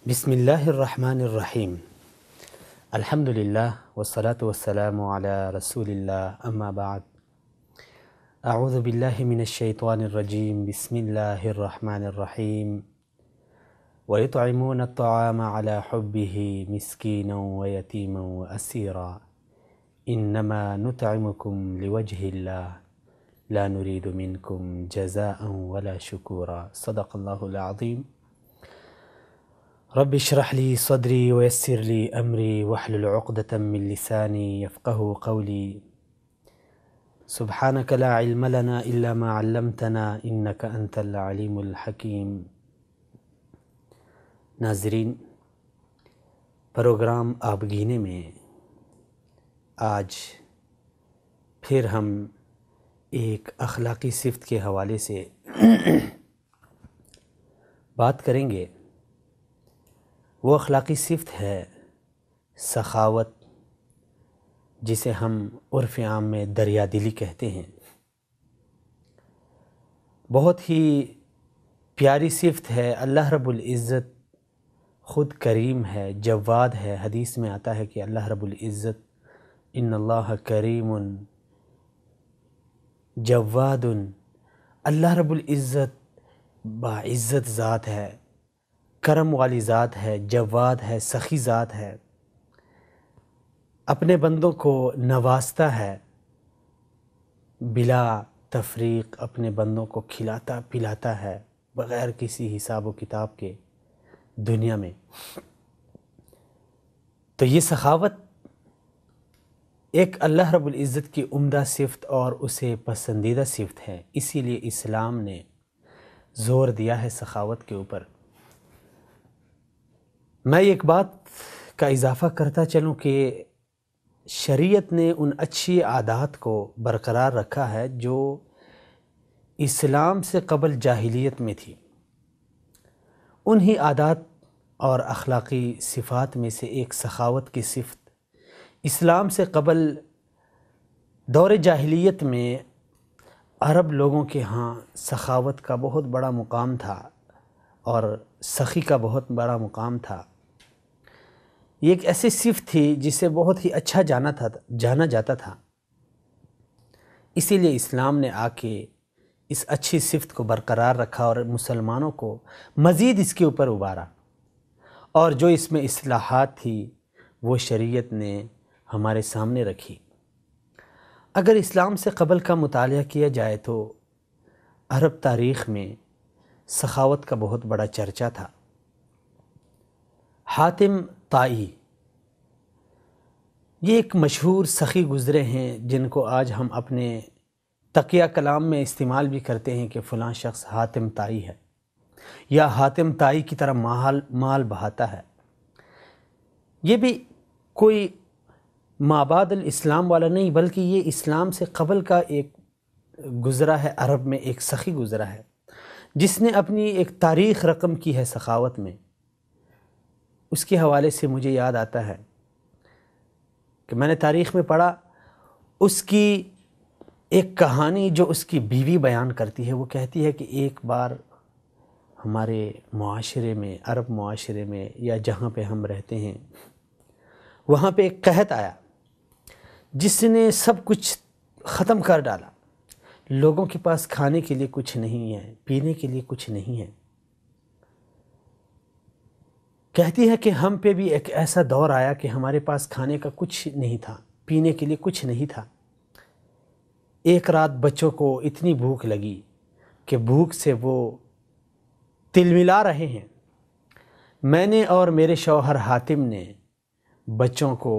بسم اللہ الرحمن الرحیم الحمد للہ والصلاة والسلام علی رسول اللہ اما بعد اعوذ باللہ من الشیطان الرجیم بسم اللہ الرحمن الرحیم وَيُطْعِمُونَ الطَّعَامَ عَلَى حُبِّهِ مِسْكِينًا وَيَتِيمًا وَأَسِيرًا إِنَّمَا نُطْعِمُكُمْ لِوَجْهِ اللَّهِ لَا نُرِيدُ مِنْكُمْ جَزَاءً وَلَا شُكُورًا صدق اللہ العظیم۔ رب اشرح لي صدري ويسر لي أمري واحلل عقدة من لساني يفقه قولي سبحانك لا علم لنا إلا ما علمتنا إنك أنت العليم الحكيم۔ ناظرین، پروگرام آبگینے میں آج پھر ہم ایک اخلاقی صفت کے حوالے سے بات کریں گے۔ وہ اخلاقی صفت ہے سخاوت، جسے ہم عرف عام میں دریا دلی کہتے ہیں۔ بہت ہی پیاری صفت ہے۔ اللہ رب العزت خود کریم ہے، جواد ہے۔ حدیث میں آتا ہے کہ اللہ رب العزت ان اللہ کریم جواد، اللہ رب العزت باعزت ذات ہے، کرم والی ذات ہے، جواد ہے، سخی ذات ہے، اپنے بندوں کو نوازتا ہے، بلا تفریق اپنے بندوں کو کھلاتا پلاتا ہے بغیر کسی حساب و کتاب کے دنیا میں۔ تو یہ سخاوت ایک اللہ رب العزت کی عمدہ صفت اور اسے پسندیدہ صفت ہے، اسی لیے اسلام نے زور دیا ہے سخاوت کے اوپر۔ میں ایک بات کا اضافہ کرتا چلوں کہ شریعت نے ان اچھی عادات کو برقرار رکھا ہے جو اسلام سے قبل جاہلیت میں تھی۔ انہی عادات اور اخلاقی صفات میں سے ایک سخاوت کی صفت اسلام سے قبل دور جاہلیت میں عرب لوگوں کے ہاں سخاوت کا بہت بڑا مقام تھا اور سخی کا بہت بڑا مقام تھا۔ یہ ایک ایسی صفت تھی جسے بہت ہی اچھا جانا جاتا تھا، اسی لیے اسلام نے آ کے اس اچھی صفت کو برقرار رکھا اور مسلمانوں کو مزید اس کے اوپر ابھارا، اور جو اس میں اصلاحات تھی وہ شریعت نے ہمارے سامنے رکھی۔ اگر اسلام سے قبل کا مطالعہ کیا جائے تو عرب تاریخ میں سخاوت کا بہت بڑا چرچا تھا۔ حاتم طائی یہ ایک مشہور سخی گزرے ہیں جن کو آج ہم اپنے تقیہ کلام میں استعمال بھی کرتے ہیں کہ فلاں شخص حاتم طائی ہے یا حاتم طائی کی طرح مال بہاتا ہے۔ یہ بھی کوئی مابعد الاسلام والا نہیں، بلکہ یہ اسلام سے قبل کا ایک گزرا ہے، عرب میں ایک سخی گزرا ہے جس نے اپنی ایک تاریخ رقم کی ہے سخاوت میں۔ اس کے حوالے سے مجھے یاد آتا ہے کہ میں نے تاریخ میں پڑھا، اس کی ایک کہانی جو اس کی بیوی بیان کرتی ہے۔ وہ کہتی ہے کہ ایک بار ہمارے معاشرے میں، عرب معاشرے میں یا جہاں پہ ہم رہتے ہیں، وہاں پہ ایک قحط آیا جس نے سب کچھ ختم کر ڈالا۔ لوگوں کے پاس کھانے کے لیے کچھ نہیں ہے، پینے کے لیے کچھ نہیں ہے۔ کہتی ہے کہ ہم پہ بھی ایک ایسا دور آیا کہ ہمارے پاس کھانے کا کچھ نہیں تھا، پینے کے لیے کچھ نہیں تھا۔ ایک رات بچوں کو اتنی بھوک لگی کہ بھوک سے وہ تلملا رہے ہیں۔ میں نے اور میرے شوہر حاتم نے بچوں کو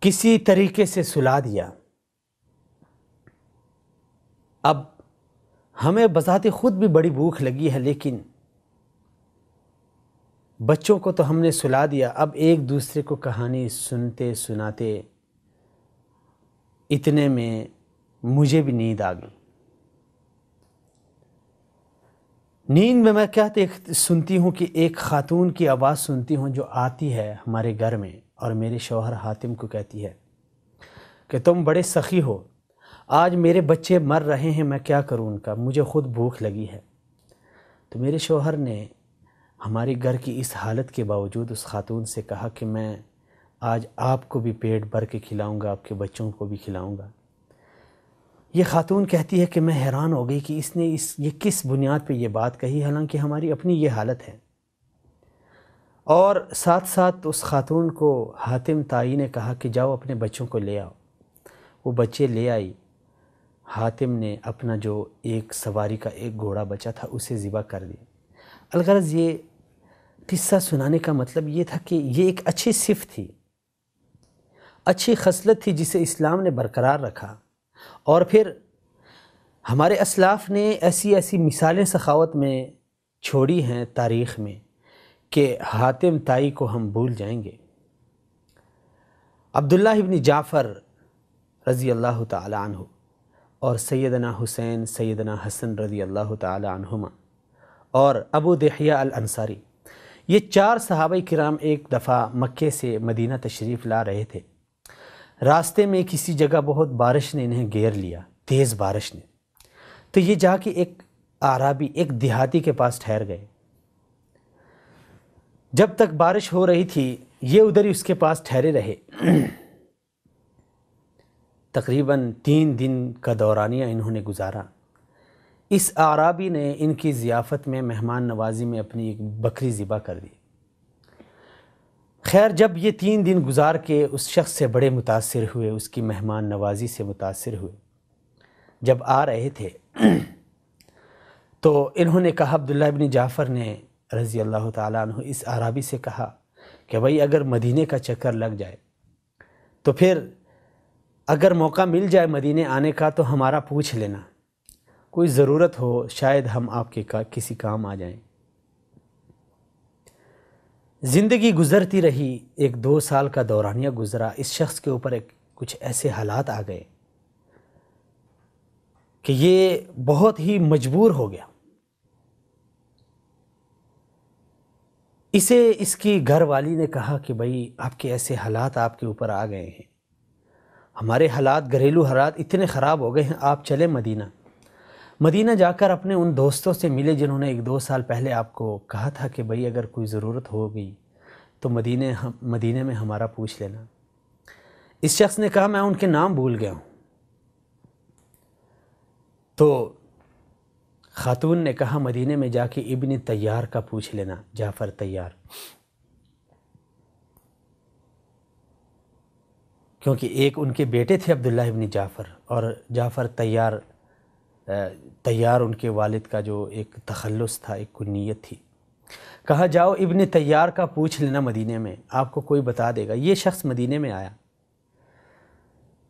کسی طریقے سے سلا دیا۔ اب ہمیں بذات خود بھی بڑی بھوک لگی ہے، لیکن بچوں کو تو ہم نے سلا دیا۔ اب ایک دوسرے کو کہانی سنتے سناتے اتنے میں مجھے بھی نیند آ گئی۔ نیند میں کیا سنتی ہوں کہ ایک خاتون کی آواز سنتی ہوں جو آتی ہے ہمارے گھر میں اور میرے شوہر حاتم کو کہتی ہے کہ تم بڑے سخی ہو، آج میرے بچے مر رہے ہیں، میں کیا کروں ان کا، مجھے خود بھوک لگی ہے۔ تو میرے شوہر نے ہماری گھر کی اس حالت کے باوجود اس خاتون سے کہا کہ میں آج آپ کو بھی پیٹ بھر کے کھلاؤں گا، آپ کے بچوں کو بھی کھلاؤں گا۔ یہ خاتون کہتی ہے کہ میں حیران ہو گئی کہ اس نے یہ کس بنیاد پہ یہ بات کہی، حالانکہ ہماری اپنی یہ حالت ہے۔ اور ساتھ ساتھ اس خاتون کو حاتم طائی نے کہا کہ جاؤ اپنے بچوں کو لے آؤ۔ وہ بچے لے آئی۔ حاتم نے اپنا جو ایک سواری کا ایک گھوڑا بچا تھا اسے ذبح کر دیا۔ الغرض یہ قصہ سنانے کا مطلب یہ تھا کہ یہ ایک اچھی صفت تھی، اچھی خصلت تھی جسے اسلام نے برقرار رکھا۔ اور پھر ہمارے اسلاف نے ایسی ایسی مثالیں سخاوت میں چھوڑی ہیں تاریخ میں کہ حاتم طائی کو ہم بھول جائیں گے۔ عبداللہ ابن جعفر رضی اللہ تعالی عنہ اور سیدنا حسین سیدنا حسن رضی اللہ تعالی عنہما اور ابو دحیہ الانصاری، یہ 4 صحابہ کرام ایک دفعہ مکے سے مدینہ تشریف لا رہے تھے۔ راستے میں کسی جگہ بہت بارش نے انہیں گھیر لیا، تیز بارش نے، تو یہ جا کے ایک اعرابی، ایک دیہاتی کے پاس ٹھہر گئے۔ جب تک بارش ہو رہی تھی یہ ادھر ہی اس کے پاس ٹھہرے رہے۔ تقریباً 3 دن کا دورانیہ انہوں نے گزارا۔ اس اعرابی نے ان کی ضیافت میں، مہمان نوازی میں اپنی ایک بکری ذبح کر دی۔ خیر جب یہ 3 دن گزار کے اس شخص سے بڑے متاثر ہوئے، اس کی مہمان نوازی سے متاثر ہوئے، جب آ رہے تھے تو انہوں نے کہا، عبداللہ ابن جعفر نے رضی اللہ تعالیٰ عنہ اس اعرابی سے کہا کہ بھائی اگر مدینے کا چکر لگ جائے تو پھر اگر موقع مل جائے مدینے آنے کا تو ہمارا پوچھ لینا، کوئی ضرورت ہو شاید ہم آپ کے کسی کام آ جائیں۔ زندگی گزرتی رہی، 1-2 سال کا دورانیہ گزرا، اس شخص کے اوپر کچھ ایسے حالات آ گئے کہ یہ بہت ہی مجبور ہو گیا۔ اسے اس کی گھر والی نے کہا کہ بھائی آپ کے ایسے حالات آپ کے اوپر آ گئے ہیں، ہمارے حالات، گھریلو حالات اتنے خراب ہو گئے ہیں، آپ چلے مدینہ جا کر اپنے ان دوستوں سے ملے جنہوں نے 1-2 سال پہلے آپ کو کہا تھا کہ بھئی اگر کوئی ضرورت ہو گئی تو مدینے میں ہمارا پوچھ لینا۔ اس شخص نے کہا میں ان کے نام بھول گیا ہوں۔ تو خاتون نے کہا مدینے میں جا کے ابن طیار کا پوچھ لینا، جعفر طیار، کیونکہ ایک ان کے بیٹے تھے عبداللہ ابن جعفر، اور جعفر طیار ان کے والد کا جو ایک تخلص تھا، ایک کنیت تھی۔ کہا جاؤ ابن طیار کا پوچھ لینا مدینے میں، آپ کو کوئی بتا دے گا۔ یہ شخص مدینے میں آیا۔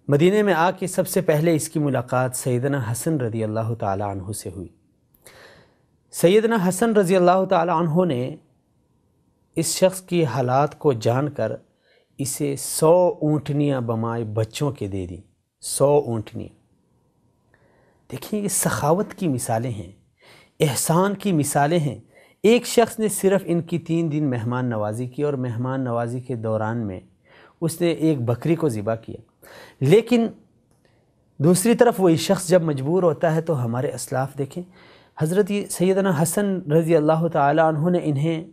مدینے میں آ کے سب سے پہلے اس کی ملاقات سیدنا حسن رضی اللہ تعالی عنہ سے ہوئی۔ سیدنا حسن رضی اللہ تعالی عنہ نے اس شخص کی حالات کو جان کر اسے 100 اونٹنیاں بمائے بچوں کے دے دیں۔ 100 اونٹنیاں۔ دیکھیں یہ سخاوت کی مثالیں ہیں، احسان کی مثالیں ہیں۔ ایک شخص نے صرف ان کی 3 دن مہمان نوازی کی، اور مہمان نوازی کے دوران میں اس نے ایک بکری کو ذبح کیا۔ لیکن دوسری طرف وہی شخص جب مجبور ہوتا ہے تو ہمارے اسلاف دیکھیں، حضرت سیدنا حسن رضی اللہ تعالی عنہ نے انہیں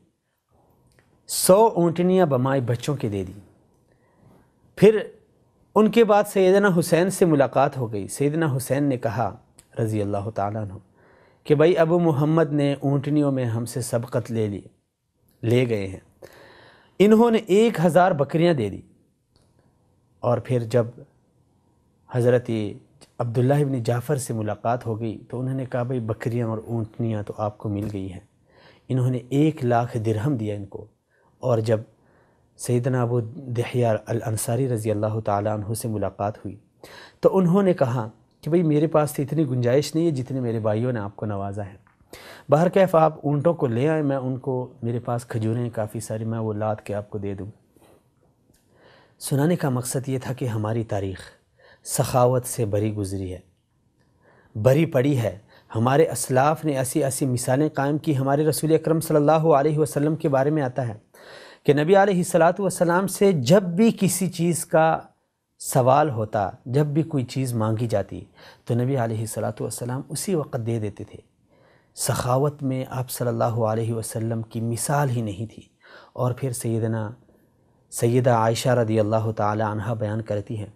100 اونٹنیاں بمائے بچوں کے دے دی۔ پھر ان کے بعد سیدنا حسین سے ملاقات ہو گئی۔ سیدنا حسین نے کہا رضی اللہ تعالیٰ عنہ کہ بھائی ابو محمد نے اونٹنیوں میں ہم سے سبقت لے گئے ہیں۔ انہوں نے 1000 بکریاں دے دی۔ اور پھر جب حضرت عبداللہ ابن جعفر سے ملاقات ہو گئی تو انہوں نے کہا بھائی بکریاں اور اونٹنیاں تو آپ کو مل گئی ہیں۔ انہوں نے 1 لاکھ درہم دیا ان کو۔ اور جب سیدنا ابو دحیہ الانصاری رضی اللہ تعالیٰ عنہ سے ملاقات ہوئی تو انہوں نے کہا کہ بھئی میرے پاس تو اتنی گنجائش نہیں ہے جتنے میرے بھائیوں نے آپ کو نوازا ہے، بہرکیف آپ اونٹوں کو لے آئیں، میں ان کو، میرے پاس کھجوریں ہیں کافی ساری، میں وہ لاد کے آپ کو دے دوں۔ سنانے کا مقصد یہ تھا کہ ہماری تاریخ سخاوت سے بری گزری ہے، بری پڑی ہے۔ ہمارے اسلاف نے ایسی ایسی مثالیں قائم کی۔ ہمارے رسول اکرم صلی اللہ علیہ وسلم کے بارے میں آتا ہے کہ نبی علیہ السلام سے جب بھی کسی چیز کا سوال ہوتا، جب بھی کوئی چیز مانگی جاتی تو نبی علیہ السلام اسی وقت دے دیتے تھے۔ سخاوت میں آپ صلی اللہ علیہ وسلم کی مثال ہی نہیں تھی۔ اور پھر سیدہ عائشہ رضی اللہ تعالی عنہ بیان کرتی ہے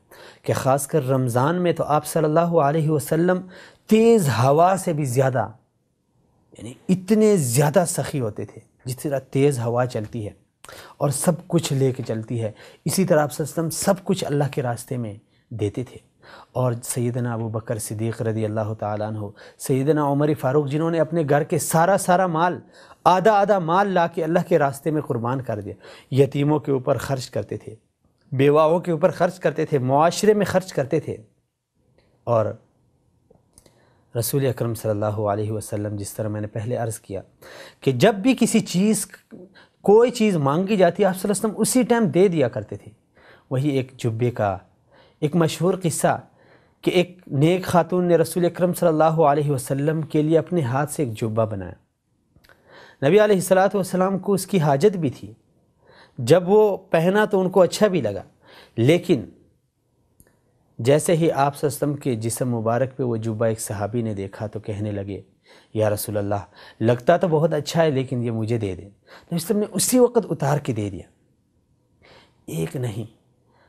کہ خاص کر رمضان میں تو آپ صلی اللہ علیہ وسلم تیز ہوا سے بھی زیادہ، یعنی اتنے زیادہ سخی ہوتے تھے، جس طرح تیز ہوا چلتی ہے اور سب کچھ لے کے چلتی ہے، اسی طرح آپ صلی اللہ علیہ وسلم سب کچھ اللہ کے راستے میں دیتے تھے۔ اور سیدنا ابو بکر صدیق رضی اللہ تعالیٰ عنہ، سیدنا عمر فاروق، جنہوں نے اپنے گھر کے سارا مال، آدھا مال لا کے اللہ کے راستے میں قربان کر دیا، یتیموں کے اوپر خرچ کرتے تھے، بیواؤں کے اوپر خرچ کرتے تھے، معاشرے میں خرچ کرتے تھے۔ اور رسول اکرم صلی اللہ علیہ وسلم، جس طرح میں نے پہلے عرض کیا کہ جب بھی کوئی چیز مانگی جاتی، آپ صلی اللہ علیہ وسلم اسی ٹائم دے دیا کرتے تھے۔ وہی ایک جبے کا ایک مشہور قصہ کہ ایک نیک خاتون نے رسول اکرم صلی اللہ علیہ وسلم کے لیے اپنے ہاتھ سے ایک جبہ بنایا۔ نبی علیہ الصلوۃ والسلام کو اس کی حاجت بھی تھی، جب وہ پہنا تو ان کو اچھا بھی لگا، لیکن جیسے ہی آپ صلی اللہ علیہ وسلم کے جسم مبارک پہ وہ جبہ ایک صحابی نے دیکھا تو کہنے لگے، یا رسول اللہ، لگتا تو بہت اچھا ہے لیکن یہ مجھے دے دیں۔ نبی صلی اللہ علیہ وسلم نے اسی وقت اتار کے دے دیا۔ ایک نہیں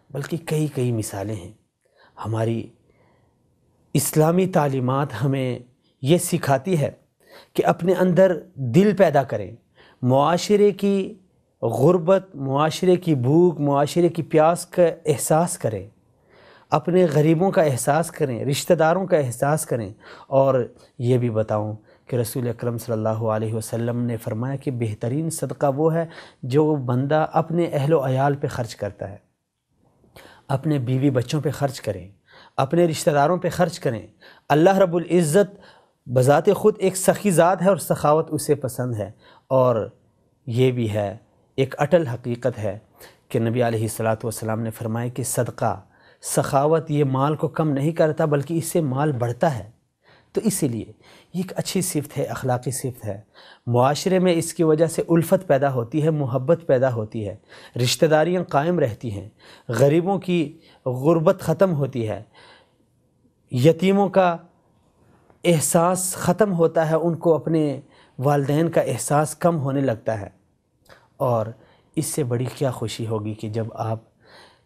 بلکہ کئی مثالیں ہیں۔ ہماری اسلامی تعلیمات ہمیں یہ سکھاتی ہے کہ اپنے اندر دل پیدا کریں، معاشرے کی غربت، معاشرے کی بھوک، معاشرے کی پیاس کا احساس کریں، اپنے غریبوں کا احساس کریں، رشتہ داروں کا احساس کریں۔ اور یہ بھی بتاؤں کہ رسول اکرم صلی اللہ علیہ وسلم نے فرمایا کہ بہترین صدقہ وہ ہے جو بندہ اپنے اہل و عیال پہ خرچ کرتا ہے، اپنے بیوی بچوں پہ خرچ کریں، اپنے رشتہ داروں پہ خرچ کریں۔ اللہ رب العزت بذات خود ایک سخی ذات ہے اور سخاوت اسے پسند ہے۔ اور یہ بھی ہے ایک اٹل حقیقت ہے کہ نبی علیہ الصلوۃ والسلام نے فرمایا کہ صدقہ، سخاوت یہ مال کو کم نہیں کرتا بلکہ اس سے مال بڑھتا ہے۔ تو اسی لیے یہ ایک اچھی صفت ہے، اخلاقی صفت ہے۔ معاشرے میں اس کی وجہ سے الفت پیدا ہوتی ہے، محبت پیدا ہوتی ہے، رشتہ داریاں قائم رہتی ہیں، غریبوں کی غربت ختم ہوتی ہے، یتیموں کا احساس ختم ہوتا ہے، ان کو اپنے والدین کا احساس کم ہونے لگتا ہے۔ اور اس سے بڑی کیا خوشی ہوگی کہ جب آپ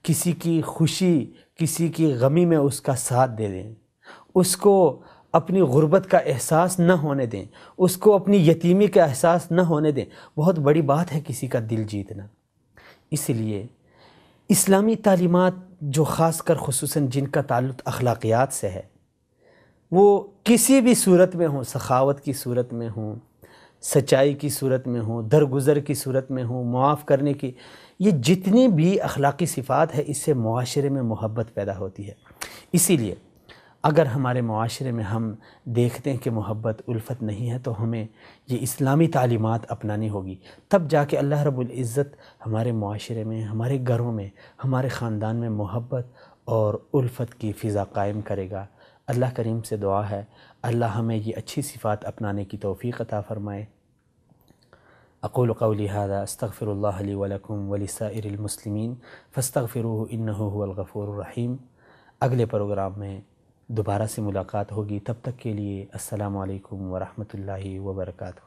کسی کی خوشی، کسی کی غمی میں اس کا ساتھ دے دیں، اس کو اپنی غربت کا احساس نہ ہونے دیں، اس کو اپنی یتیمی کا احساس نہ ہونے دیں۔ بہت بڑی بات ہے کسی کا دل جیتنا۔ اس لیے اسلامی تعلیمات جو خاص کر خصوصاً جن کا تعلق اخلاقیات سے ہے، وہ کسی بھی صورت میں ہوں، سخاوت کی صورت میں ہوں، سچائی کی صورت میں ہوں، درگزر کی صورت میں ہوں، معاف کرنے کی، یہ جتنی بھی اخلاقی صفات ہے، اس سے معاشرے میں محبت پیدا ہوتی ہے۔ اسی لیے اگر ہمارے معاشرے میں ہم دیکھتے ہیں کہ محبت، الفت نہیں ہے، تو ہمیں یہ اسلامی تعلیمات اپنانی ہوگی، تب جا کے اللہ رب العزت ہمارے معاشرے میں، ہمارے گھروں میں، ہمارے خاندان میں محبت اور الفت کی فضا قائم کرے گا۔ اللہ کریم سے دعا ہے اللہ ہمیں یہ اچھی صفات اپنانے کی توفیق عطا فرمائے۔ اقول قولی ھذا استغفر اللہ لی ولکم ولسائر المسلمین فاستغفروہ انہ هو الغفور الرحیم۔ اگلے پروگرام میں دوبارہ سے ملاقات ہوگی، تب تک کے لیے السلام علیکم ورحمۃ اللہ وبرکاتہ۔